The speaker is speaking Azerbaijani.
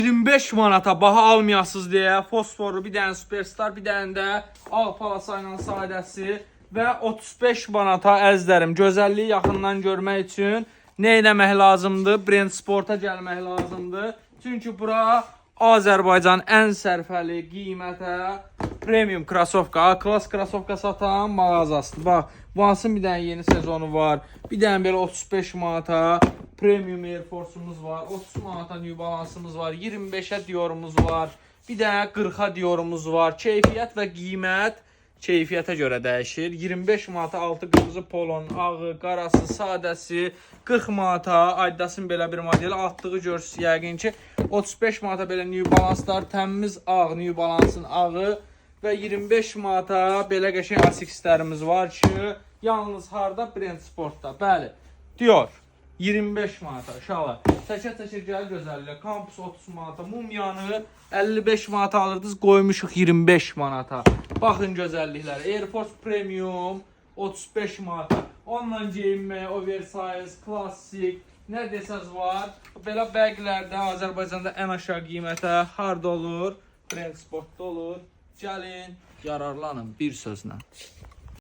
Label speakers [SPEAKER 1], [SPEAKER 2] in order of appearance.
[SPEAKER 1] 25 manata baha almayasınız deyə fosforu, bir dənə Superstar, bir dənə də Alpalasa ilə sadəsi və 35 manata əzlərim. Gözəlliyi yaxından görmək üçün nə etmək lazımdır? Brand Sporta gəlmək lazımdır. Çünki bura Azərbaycan ən sərfəli qiymətə premium krasovka, A-klass krasovka satan mağazasıdır. Bax, bu hansın bir dənə yeni sezonu var. Bir dənə belə 35 manata Premium Air Force'umuz var. 30 manata New Balance'ımız var. 25'e Dior'umuz var. Bir dənə 40'a Dior'umuz var. Keyfiyyət və qiymət keyfiyyətə görə dəyişir. 25 manata altı qırmızı polon, ağı, qarası, sadəsi, 40 manata Adidas'ın belə bir modeli atdığı görsüz yəqin ki. 35 manata belə New Balance'lar, təmiz ağ New Balance'ın ağı və 25 manata belə qəşəng Asics-lərimiz var ki, yalnız harda? Brand Sportda. Bəli, Dior. 25 manata uşaqlar. Təkə-təkə gəl gözəlliyə. Campus 30 manata. Mumyanı 55 manata alırdınız, qoymuşuq 25 manata. Baxın gözəlliklərə. Air Force Premium 35 manata. Onunla geyinməyə, oversize, klassik, nə desəz var. Belə bəqlərdə Azərbaycanda ən aşağı qiymətə harda olur? Brand Sportda olur. Gəlin, yararlanın bir sözlə.